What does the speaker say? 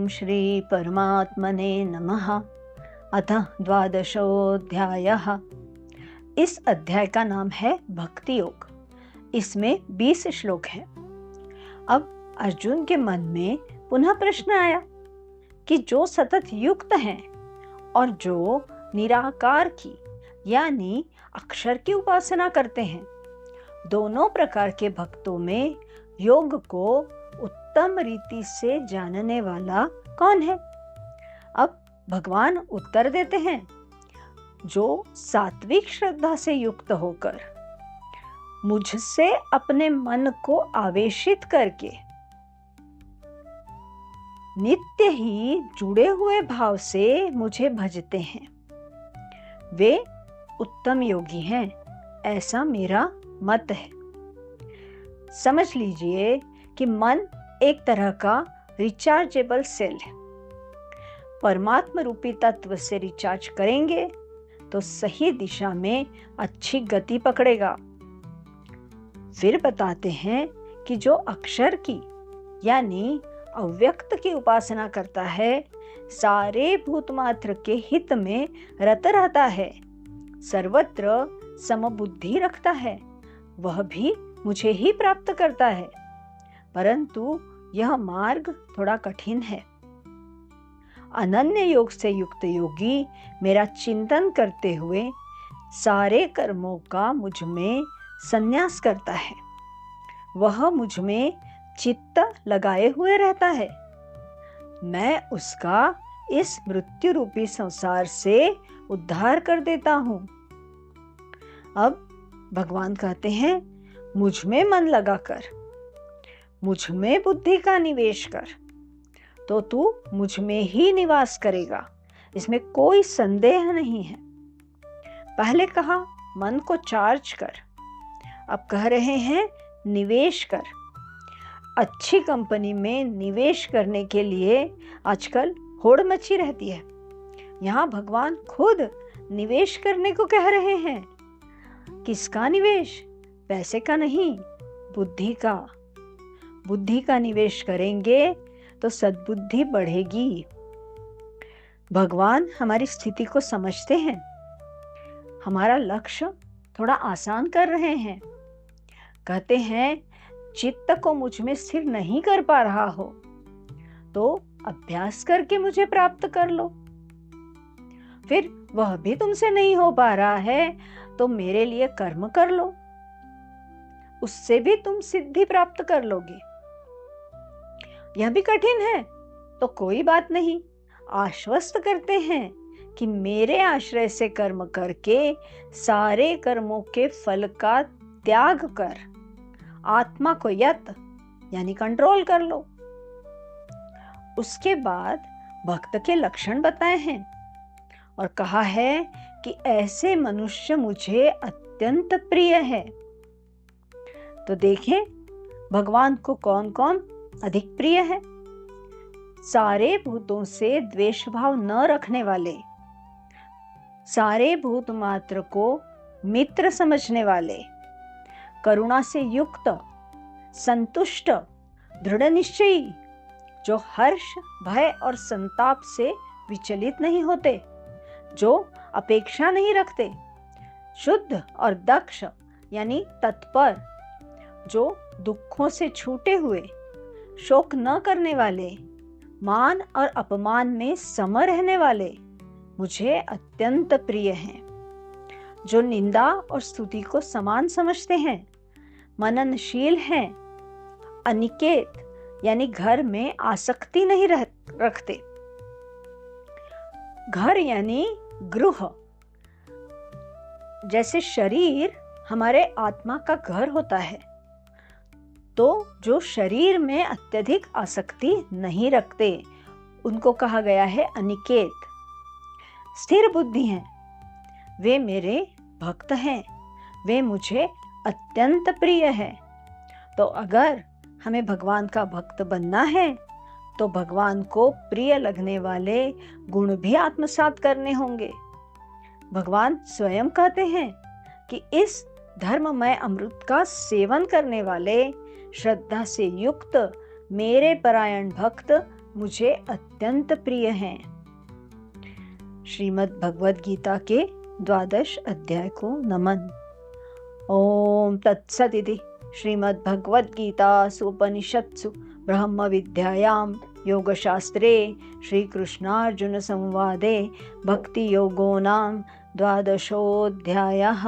ओम श्री परमात्मने नमः। अथ 12वाध्यायः। इस अध्याय का नाम है भक्ति योग। इसमें 20 श्लोक हैं। अब अर्जुन के मन में पुनः प्रश्न आया कि जो सतत युक्त हैं और जो निराकार की यानी अक्षर की उपासना करते हैं, दोनों प्रकार के भक्तों में योग को उत्तम रीति से जानने वाला कौन है? अब भगवान उत्तर देते हैं, जो सात्विक श्रद्धा से युक्त होकर मुझसे अपने मन को आवेशित करके नित्य ही जुड़े हुए भाव से मुझे भजते हैं, वे उत्तम योगी हैं, ऐसा मेरा मत है। समझ लीजिए कि मन एक तरह का रिचार्जेबल सेल है। परमात्मा रूपी तत्व से रिचार्ज करेंगे तो सही दिशा में अच्छी गति पकड़ेगा। फिर बताते हैं कि जो अक्षर की यानी अव्यक्त की उपासना करता है, सारे भूत मात्र के हित में रत रहता है, सर्वत्र समबुद्धि रखता है, वह भी मुझे ही प्राप्त करता है। परंतु यह मार्ग थोड़ा कठिन है। अनन्य योग से युक्त योगी मेरा चिंतन करते हुए सारे कर्मों का मुझ में संन्यास करता है, वह मुझ में चित्त लगाए हुए रहता है। मैं उसका इस मृत्यु रूपी संसार से उद्धार कर देता हूँ। अब भगवान कहते हैं, मुझ में मन लगाकर, मुझ में बुद्धि का निवेश कर, तो तू मुझ में ही निवास करेगा, इसमें कोई संदेह नहीं है। पहले कहा मन को चार्ज कर, अब कह रहे हैं निवेश कर। अच्छी कंपनी में निवेश करने के लिए आजकल होड़ मची रहती है। यहाँ भगवान खुद निवेश करने को कह रहे हैं। किसका निवेश? पैसे का नहीं, बुद्धि का। बुद्धि का निवेश करेंगे तो सद्बुद्धि बढ़ेगी। भगवान हमारी स्थिति को समझते हैं, हमारा लक्ष्य थोड़ा आसान कर रहे हैं। कहते हैं, चित्त को मुझ में स्थिर नहीं कर पा रहा हो तो अभ्यास करके मुझे प्राप्त कर लो। फिर वह भी तुमसे नहीं हो पा रहा है तो मेरे लिए कर्म कर लो, उससे भी तुम सिद्धि प्राप्त कर लोगे। यह भी कठिन है तो कोई बात नहीं, आश्वस्त करते हैं कि मेरे आश्रय से कर्म करके सारे कर्मों के फल का त्याग कर आत्मा को यत यानी कंट्रोल कर लो। उसके बाद भक्त के लक्षण बताए हैं और कहा है कि ऐसे मनुष्य मुझे अत्यंत प्रिय है। तो देखें भगवान को कौन कौन अधिक प्रिय है। सारे भूतों से द्वेष भाव न रखने वाले, सारे भूत मात्र को मित्र समझने वाले, करुणा से युक्त, संतुष्ट, दृढ़ निश्चयी, जो हर्ष, भय और संताप से विचलित नहीं होते, जो अपेक्षा नहीं रखते, शुद्ध और दक्ष यानी तत्पर, जो दुखों से छूटे हुए, शोक न करने वाले, मान और अपमान में सम रहने वाले मुझे अत्यंत प्रिय हैं। जो निंदा और स्तुति को समान समझते हैं, मननशील हैं, अनिकेत यानी घर में आसक्ति नहीं रखते। घर यानी गृह। जैसे शरीर हमारे आत्मा का घर होता है, तो जो शरीर में अत्यधिक आसक्ति नहीं रखते उनको कहा गया है अनिकेत। स्थिर बुद्धि हैं, वे मेरे भक्त हैं, वे मुझे अत्यंत प्रिय है। तो अगर हमें भगवान का भक्त बनना है तो भगवान को प्रिय लगने वाले गुण भी आत्मसात करने होंगे। भगवान स्वयं कहते हैं कि इस धर्ममय अमृत का सेवन करने वाले श्रद्धा से युक्त मेरे परायण भक्त मुझे अत्यंत प्रिय हैं। श्रीमद् भगवद गीता के 12 अध्याय को नमन। ओम तत्सदिति श्रीमद् भगवद गीतासु उपनिषत्सु ब्रह्म विद्यायां योगशास्त्रे श्रीकृष्णार्जुन संवादे भक्ति योगो नाम 12 अध्यायः।